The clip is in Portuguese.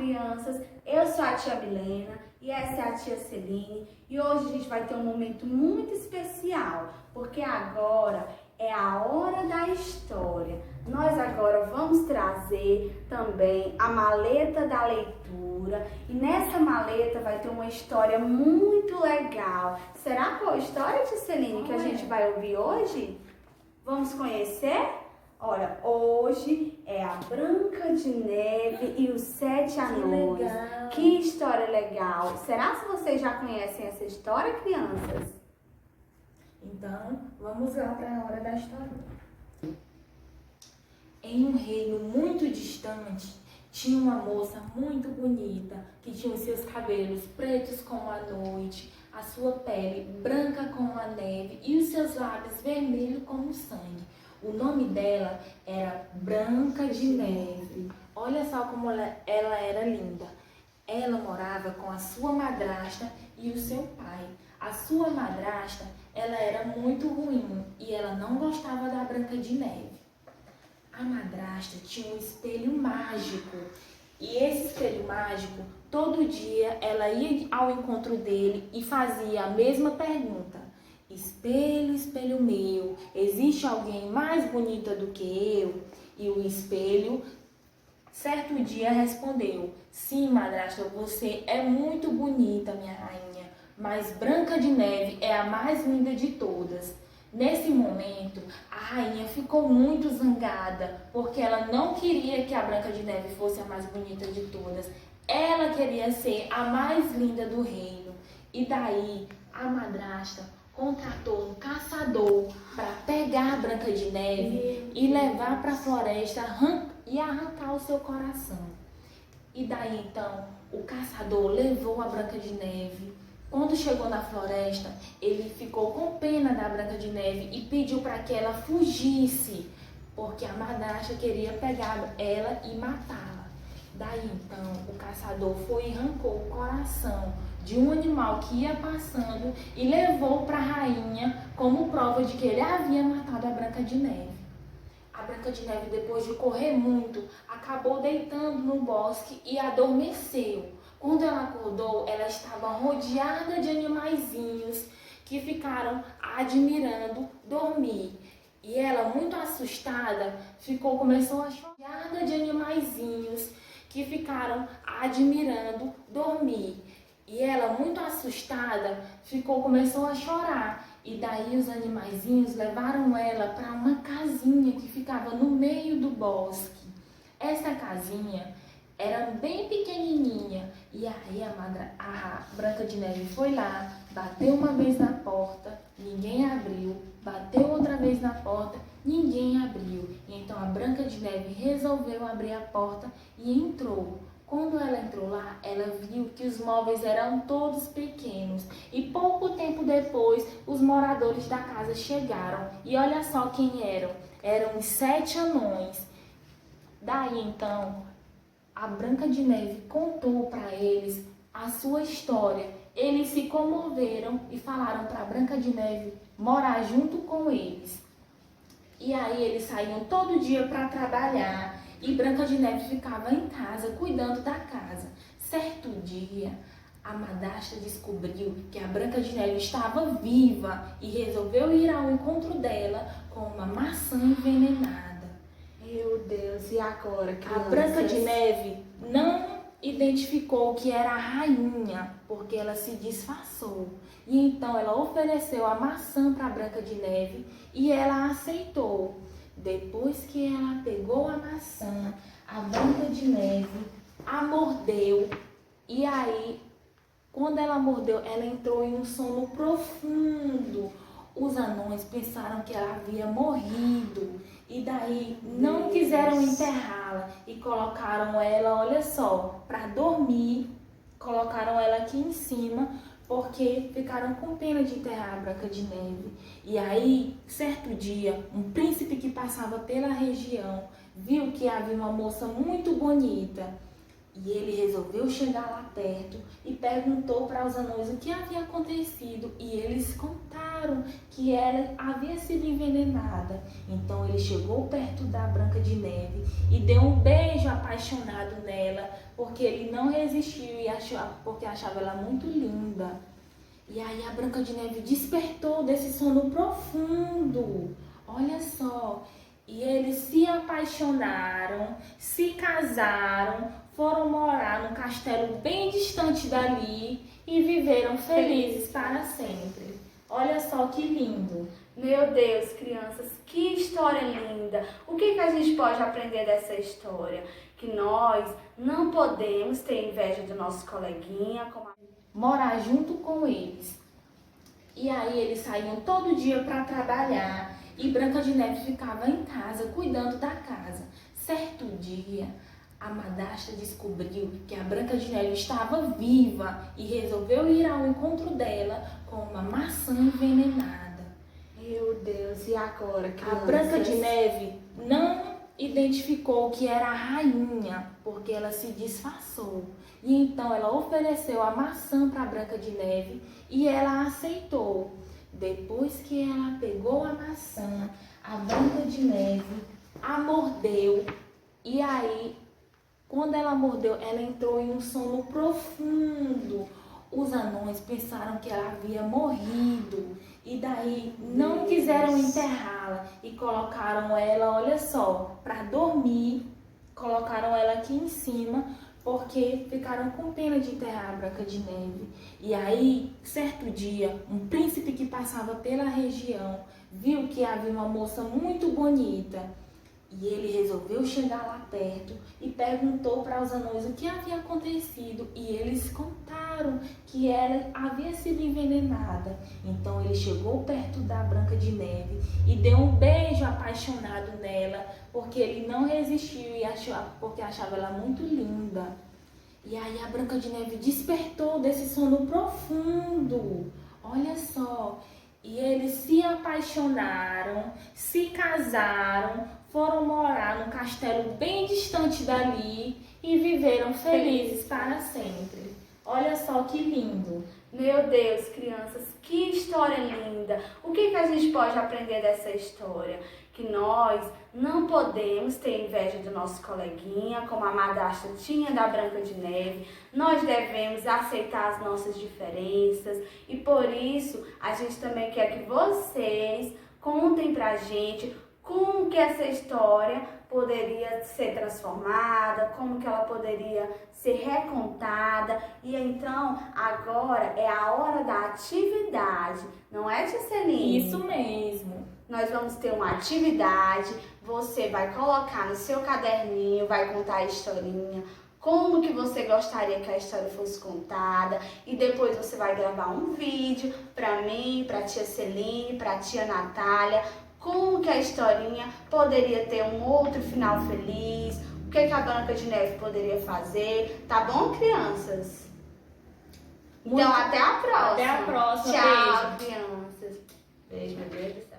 crianças! Eu sou a tia Milena e essa é a tia Celine e hoje a gente vai ter um momento muito especial, porque agora é a hora da história. Nós agora vamos trazer também a maleta da leitura e nessa maleta vai ter uma história muito legal. Será qual história, tia Celine, que a gente vai ouvir hoje? Vamos conhecer? Olha, hoje é a Branca de Neve e os Sete Anões. Que história legal! Será que vocês já conhecem essa história, crianças? Então, vamos lá para a hora da história. Em um reino muito distante, tinha uma moça muito bonita, que tinha os seus cabelos pretos como a noite, a sua pele branca como a neve e os seus lábios vermelhos como o sangue. O nome dela era Branca de Neve. Olha só como ela era linda. Ela morava com a sua madrasta e o seu pai. A sua madrasta, ela era muito ruim e ela não gostava da Branca de Neve. A madrasta tinha um espelho mágico e esse espelho mágico, todo dia ela ia ao encontro dele e fazia a mesma pergunta. Espelho, espelho meu, existe alguém mais bonita do que eu? E o espelho, certo dia, respondeu: sim, madrasta, você é muito bonita, minha rainha, mas Branca de Neve é a mais linda de todas. Nesse momento, a rainha ficou muito zangada, porque ela não queria que a Branca de Neve fosse a mais bonita de todas. Ela queria ser a mais linda do reino. E daí, a madrasta contratou um caçador para pegar a Branca de Neve e levar para a floresta e arrancar o seu coração. E daí então o caçador levou a Branca de Neve. Quando chegou na floresta, ele ficou com pena da Branca de Neve e pediu para que ela fugisse, porque a madrasta queria pegar ela e matá-la. Daí então o caçador foi e arrancou o coração de um animal que ia passando e levou para a rainha como prova de que ele havia matado a Branca de Neve. A Branca de Neve, depois de correr muito, acabou deitando no bosque e adormeceu. Quando ela acordou, ela estava rodeada de animaizinhos que ficaram admirando dormir. E ela, muito assustada, começou a chorar. Rodeada de animaizinhos que ficaram admirando dormir. E ela, muito assustada, começou a chorar. E daí os animaizinhos levaram ela para uma casinha que ficava no meio do bosque. Essa casinha era bem pequenininha. E aí a Branca de Neve foi lá, bateu uma vez na porta, ninguém abriu. Bateu outra vez na porta, ninguém abriu. E então a Branca de Neve resolveu abrir a porta e entrou. Quando ela entrou lá, ela viu que os móveis eram todos pequenos. E pouco tempo depois, os moradores da casa chegaram. E olha só quem eram. Eram os 7 anões. Daí, então, a Branca de Neve contou para eles a sua história. Eles se comoveram e falaram para a Branca de Neve morar junto com eles. E aí eles saíam todo dia para trabalhar. E Branca de Neve ficava em casa, cuidando da casa. Certo dia, a madrasta descobriu que a Branca de Neve estava viva e resolveu ir ao encontro dela com uma maçã envenenada. Meu Deus, e agora, crianças? A Branca de Neve não identificou que era a rainha, porque ela se disfarçou. E então ela ofereceu a maçã para a Branca de Neve e ela aceitou. Depois que ela pegou a maçã, a Branca de Neve a mordeu. E aí, quando ela mordeu, ela entrou em um sono profundo. Os anões pensaram que ela havia morrido. E daí, não quiseram enterrá-la. E colocaram ela, olha só, para dormir. Colocaram ela aqui em cima, porque ficaram com pena de enterrar a Branca de Neve. E aí, certo dia, um príncipe que passava pela região viu que havia uma moça muito bonita. E ele resolveu chegar lá perto e perguntou para os anões o que havia acontecido. E eles contaram que ela havia sido envenenada. Então ele chegou perto da Branca de Neve e deu um beijo apaixonado nela, porque ele não resistiu e porque achava ela muito linda. E aí a Branca de Neve despertou desse sono profundo. Olha só. E eles se apaixonaram, se casaram, foram morar num castelo bem distante dali e viveram felizes para sempre. Olha só que lindo. Meu Deus, crianças, que história linda! O que a gente pode aprender dessa história? Que nós não podemos ter inveja do nosso coleguinha, morar junto com eles. E aí eles saíam todo dia para trabalhar e Branca de Neve ficava em casa cuidando da casa. Certo dia, a madrasta descobriu que a Branca de Neve estava viva e resolveu ir ao encontro dela com uma maçã envenenada. Meu Deus, e agora, crianças? A Branca de Neve não identificou que era a rainha, porque ela se disfarçou. E então ela ofereceu a maçã para a Branca de Neve e ela aceitou. Depois que ela pegou a maçã, a Branca de Neve a mordeu. E aí, quando ela mordeu, ela entrou em um sono profundo. Os anões pensaram que ela havia morrido e daí não quiseram enterrá-la e colocaram ela, olha só, para dormir. Colocaram ela aqui em cima porque ficaram com pena de enterrar a Branca de Neve. E aí, certo dia, um príncipe que passava pela região viu que havia uma moça muito bonita. E ele resolveu chegar lá perto e perguntou para os anões o que havia acontecido. E eles contaram que ela havia sido envenenada. Então ele chegou perto da Branca de Neve e deu um beijo apaixonado nela, porque ele não resistiu porque achava ela muito linda. E aí a Branca de Neve despertou desse sono profundo. Olha só. E eles se apaixonaram, se casaram, foram morar num castelo bem distante dali e viveram felizes para sempre. Olha só que lindo. Meu Deus, crianças, que história linda! O que a gente pode aprender dessa história? Que nós não podemos ter inveja do nosso coleguinha, como a madrasta tinha da Branca de Neve. Nós devemos aceitar as nossas diferenças e por isso a gente também quer que vocês contem pra gente como que essa história poderia ser transformada, como que ela poderia ser recontada. E então, agora é a hora da atividade, não é, tia Celine? Isso mesmo. Nós vamos ter uma atividade, você vai colocar no seu caderninho, vai contar a historinha, como que você gostaria que a história fosse contada e depois você vai gravar um vídeo para mim, para tia Celine, para tia Natália, como que a historinha poderia ter um outro final feliz, o que a Branca de Neve poderia fazer, tá bom, crianças? Então, até a próxima. Até a próxima. Tchau, Beijo. crianças. Beijo, meu Deus.